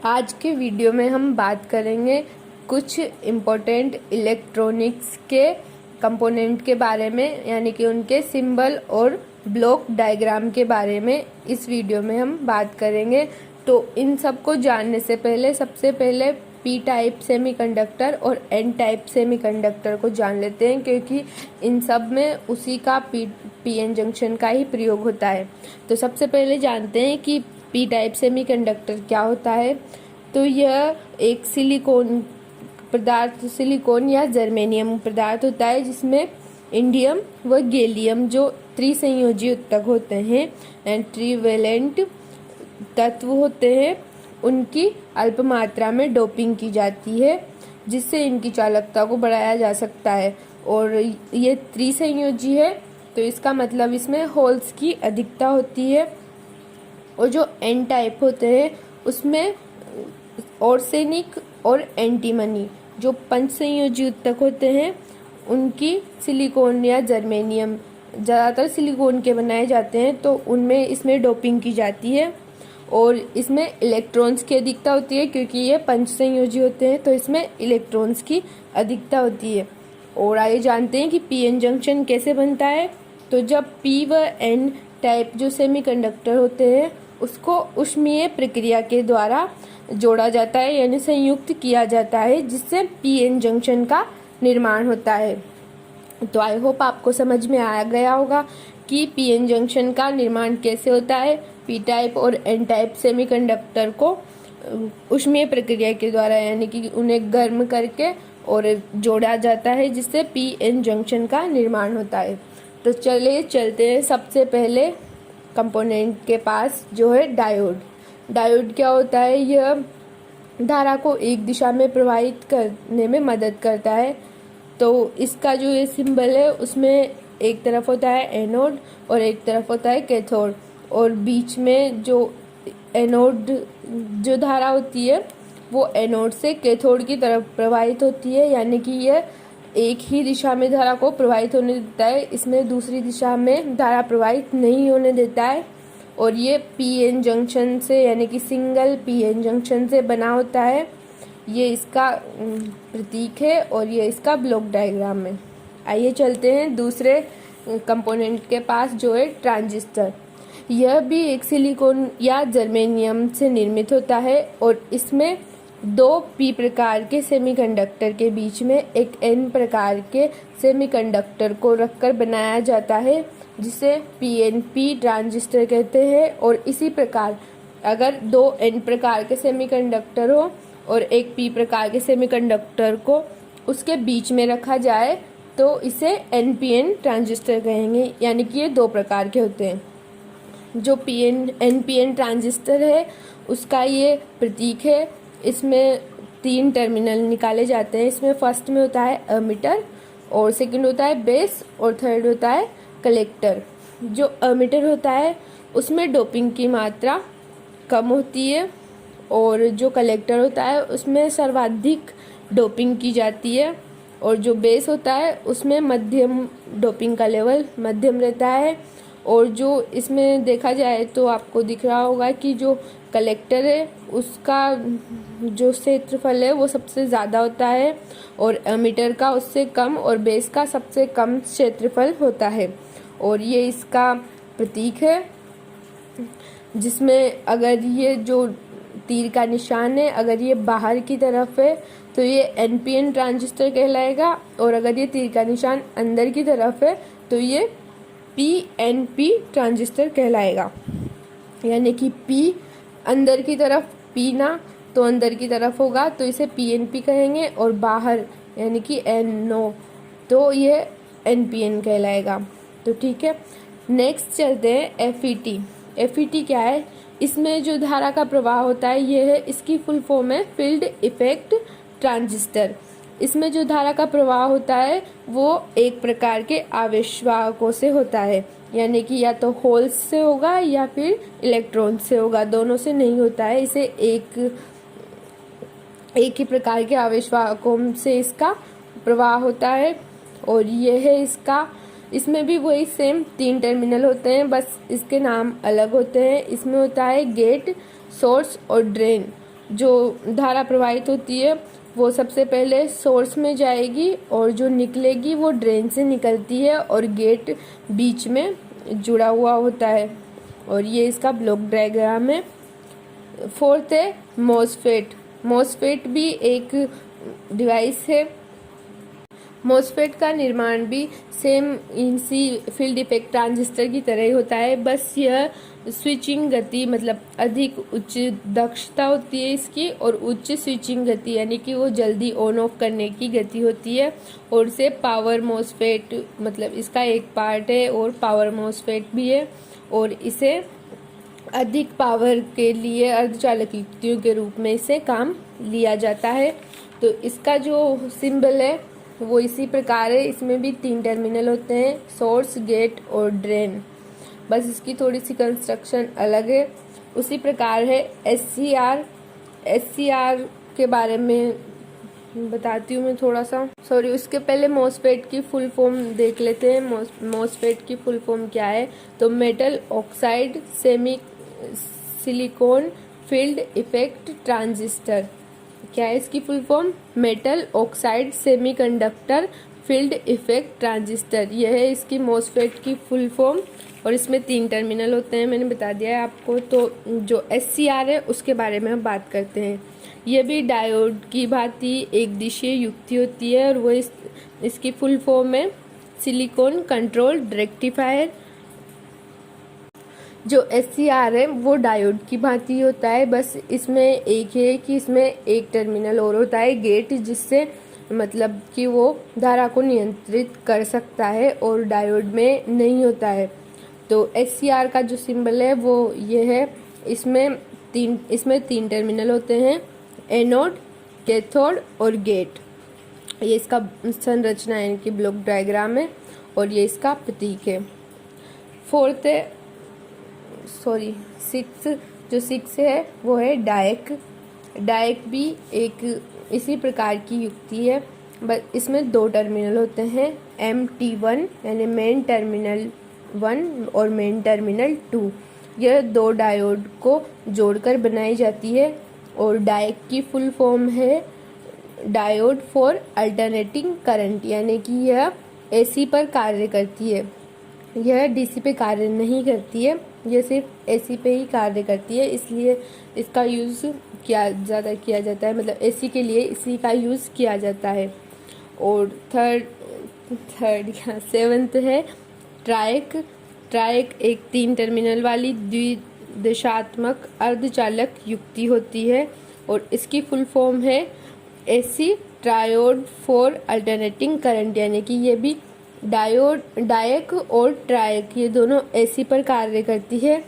आज के वीडियो में हम बात करेंगे कुछ इम्पोर्टेंट इलेक्ट्रॉनिक्स के कंपोनेंट के बारे में, यानी कि उनके सिंबल और ब्लॉक डायग्राम के बारे में इस वीडियो में हम बात करेंगे। तो इन सब को जानने से पहले सबसे पहले पी टाइप सेमीकंडक्टर और एन टाइप सेमीकंडक्टर को जान लेते हैं, क्योंकि इन सब में उसी का पी एन जंक्शन का ही प्रयोग होता है। तो सबसे पहले जानते हैं कि पी टाइप सेमीकंडक्टर क्या होता है। तो यह एक सिलिकॉन या जर्मेनियम पदार्थ होता है, जिसमें इंडियम व गैलियम जो त्रिसंयोजी ऊतक होते हैं एंड ट्रीवेलेंट तत्व होते हैं, उनकी अल्प मात्रा में डोपिंग की जाती है, जिससे इनकी चालकता को बढ़ाया जा सकता है। और ये त्रिसंयोजी है, तो इसका मतलब इसमें होल्स की अधिकता होती है। और जो एन टाइप होते हैं उसमें ऑर्सेनिक और एंटीमनी जो पंचसंयोजी ऊतक होते हैं, उनकी सिलिकॉन या जर्मेनियम, ज़्यादातर सिलिकॉन के बनाए जाते हैं, तो उनमें इसमें डोपिंग की जाती है। और इसमें इलेक्ट्रॉन्स की अधिकता होती है, क्योंकि ये पंचसंयोजी होते हैं, तो इसमें इलेक्ट्रॉन्स की अधिकता होती है। और आइए जानते हैं कि पी एन जंक्शन कैसे बनता है। तो जब पी व एन टाइप जो सेमीकंडक्टर होते हैं उसको ऊष्मीय प्रक्रिया के द्वारा जोड़ा जाता है, यानी संयुक्त किया जाता है, जिससे पी एन जंक्शन का निर्माण होता है। तो आई होप आपको समझ में आ गया होगा कि पी एन जंक्शन का निर्माण कैसे होता है। पी टाइप और एन टाइप सेमीकंडक्टर को ऊष्मीय प्रक्रिया के द्वारा, यानी कि उन्हें गर्म करके और जोड़ा जाता है, जिससे पी एन जंक्शन का निर्माण होता है। तो चलिए चलते हैं सबसे पहले कंपोनेंट के पास, जो है डायोड। डायोड क्या होता है? यह धारा को एक दिशा में प्रवाहित करने में मदद करता है। तो इसका जो ये सिंबल है उसमें एक तरफ होता है एनोड और एक तरफ होता है कैथोड, और बीच में जो एनोड जो धारा होती है वो एनोड से कैथोड की तरफ प्रवाहित होती है, यानी कि यह एक ही दिशा में धारा को प्रवाहित होने देता है, इसमें दूसरी दिशा में धारा प्रवाहित नहीं होने देता है। और ये पी एन जंक्शन से, यानी कि सिंगल पी एन जंक्शन से बना होता है। ये इसका प्रतीक है और ये इसका ब्लॉक डायग्राम है। आइए चलते हैं दूसरे कंपोनेंट के पास, जो है ट्रांजिस्टर। यह भी एक सिलिकॉन या जर्मेनियम से निर्मित होता है, और इसमें दो पी प्रकार के सेमीकंडक्टर के बीच में एक एन प्रकार के सेमीकंडक्टर को रखकर बनाया जाता है, जिसे पीएनपी ट्रांजिस्टर कहते हैं। और इसी प्रकार अगर दो एन प्रकार के सेमीकंडक्टर हो और एक पी प्रकार के सेमीकंडक्टर को उसके बीच में रखा जाए तो इसे एनपीएन ट्रांजिस्टर कहेंगे, यानी कि ये दो प्रकार के होते हैं। जो एनपीएन ट्रांजिस्टर है उसका ये प्रतीक है। इसमें 3 टर्मिनल निकाले जाते हैं। इसमें फर्स्ट में होता है एमिटर, और सेकंड होता है बेस, और थर्ड होता है कलेक्टर। जो एमिटर होता है उसमें डोपिंग की मात्रा कम होती है, और जो कलेक्टर होता है उसमें सर्वाधिक डोपिंग की जाती है। और जो बेस होता है उसमें मध्यम डोपिंग का लेवल मध्यम रहता है। और जो इसमें देखा जाए तो आपको दिख रहा होगा कि जो कलेक्टर है उसका जो क्षेत्रफल है वो सबसे ज़्यादा होता है, और एमिटर का उससे कम, और बेस का सबसे कम क्षेत्रफल होता है। और ये इसका प्रतीक है, जिसमें अगर ये जो तीर का निशान है अगर ये बाहर की तरफ है तो ये एनपीएन ट्रांजिस्टर कहलाएगा, और अगर ये तीर का निशान अंदर की तरफ है तो ये पीएनपी ट्रांजिस्टर कहलाएगा। यानी कि पी अंदर की तरफ, पी ना तो अंदर की तरफ होगा तो इसे पीएनपी कहेंगे, और बाहर यानी कि एनओ तो ये एनपीएन कहलाएगा। तो ठीक है, नेक्स्ट चलते हैं एफईटी। एफईटी क्या है? इसमें जो धारा का प्रवाह होता है ये है, इसकी फुल फॉर्म है फील्ड इफेक्ट ट्रांजिस्टर। इसमें जो धारा का प्रवाह होता है वो एक प्रकार के आवेशवाहकों से होता है, यानी कि या तो होल्स से होगा या फिर इलेक्ट्रॉन से होगा, दोनों से नहीं होता है। इसे एक ही प्रकार के आवेशवाहकों से इसका प्रवाह होता है। और ये है इसमें भी वही सेम 3 टर्मिनल होते हैं, बस इसके नाम अलग होते हैं। इसमें होता है गेट, सोर्स और ड्रेन। जो धारा प्रवाहित होती है वो सबसे पहले सोर्स में जाएगी और जो निकलेगी वो ड्रेन से निकलती है और गेट बीच में जुड़ा हुआ होता है। और ये इसका ब्लॉक डायग्राम है। फोर्थ है मॉसफेट। मॉसफेट भी एक डिवाइस है। मॉसफेट का निर्माण भी सेम इसी फील्ड इफेक्ट ट्रांजिस्टर की तरह ही होता है, बस यह स्विचिंग गति मतलब अधिक उच्च दक्षता होती है इसकी और उच्च स्विचिंग गति यानी कि वो जल्दी ऑन ऑफ करने की गति होती है। और से पावर मॉसफेट मतलब इसका एक पार्ट है और पावर मॉसफेट भी है और इसे अधिक पावर के लिए अर्धचालक युक्तियों के रूप में इसे काम लिया जाता है। तो इसका जो सिंबल है वो इसी प्रकार है। इसमें भी 3 टर्मिनल होते हैं, सोर्स, गेट और ड्रेन, बस इसकी थोड़ी सी कंस्ट्रक्शन अलग है। उसी प्रकार है SCR। SCR के बारे में बताती हूँ मैं थोड़ा सा, सॉरी उसके पहले मॉसफेट की फुल फॉर्म देख लेते हैं। मॉसफेट की फुल फॉर्म क्या है, तो metal oxide semi silicon field effect transistor. क्या है इसकी full form, metal oxide semiconductor field effect transistor, यह है इसकी मॉसफेट की फुल फॉर्म। और इसमें 3 टर्मिनल होते हैं, मैंने बता दिया है आपको। तो जो SCR है उसके बारे में हम बात करते हैं। यह भी डायोड की भांति एक दिशीय युक्ति होती है और वो इसकी फुल फॉर्म है सिलिकॉन कंट्रोल्ड रेक्टिफायर। जो SCR है वो डायोड की भांति होता है, बस इसमें एक है कि इसमें एक टर्मिनल और होता है गेट, जिससे मतलब कि वो धारा को नियंत्रित कर सकता है और डायोड में नहीं होता है। तो SCR का जो सिंबल है वो ये है। इसमें तीन टर्मिनल होते हैं, एनोड, कैथोड और गेट। ये इसका संरचना यानी कि ब्लॉक डायग्राम है और ये इसका प्रतीक है। फोर्थ है सिक्स है वो है डायक। डायक भी एक इसी प्रकार की युक्ति है, बस इसमें 2 टर्मिनल होते हैं, MT1 यानी मेन टर्मिनल 1 और मेन टर्मिनल 2। यह 2 डायोड को जोड़कर बनाई जाती है और डायक की फुल फॉर्म है डायोड फॉर अल्टरनेटिंग करंट, यानी कि यह AC पर कार्य करती है, यह DC पे कार्य नहीं करती है, यह सिर्फ AC पे ही कार्य करती है, इसलिए इसका यूज़ ज़्यादा किया जाता है, मतलब AC के लिए इसी का यूज़ किया जाता है। और सेवंथ है ट्रायक। ट्रायक एक 3 टर्मिनल वाली द्विदिशात्मक अर्धचालक युक्ति होती है और इसकी फुल फॉर्म है AC triode for alternating current, यानी कि ये भी डायक और ट्रायक ये दोनों AC पर कार्य करती है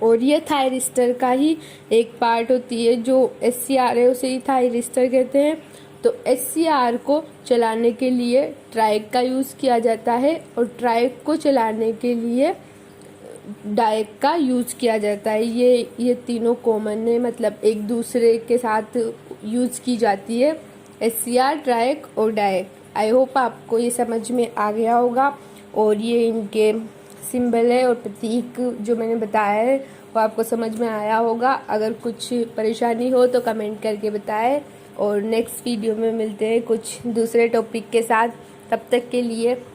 और ये थायरिस्टर का ही एक पार्ट होती है। जो SCR है उसे ही थायरिस्टर कहते हैं। तो SCR को चलाने के लिए ट्रायक का यूज़ किया जाता है और ट्रायक को चलाने के लिए डायक का यूज़ किया जाता है। ये तीनों कॉमन है, मतलब एक दूसरे के साथ यूज़ की जाती है, SCR, ट्रायक और डायक। आई होप आपको ये समझ में आ गया होगा और ये इनके सिंबल है और प्रतीक जो मैंने बताया है वो आपको समझ में आया होगा। अगर कुछ परेशानी हो तो कमेंट करके बताएं और नेक्स्ट वीडियो में मिलते हैं कुछ दूसरे टॉपिक के साथ। तब तक के लिए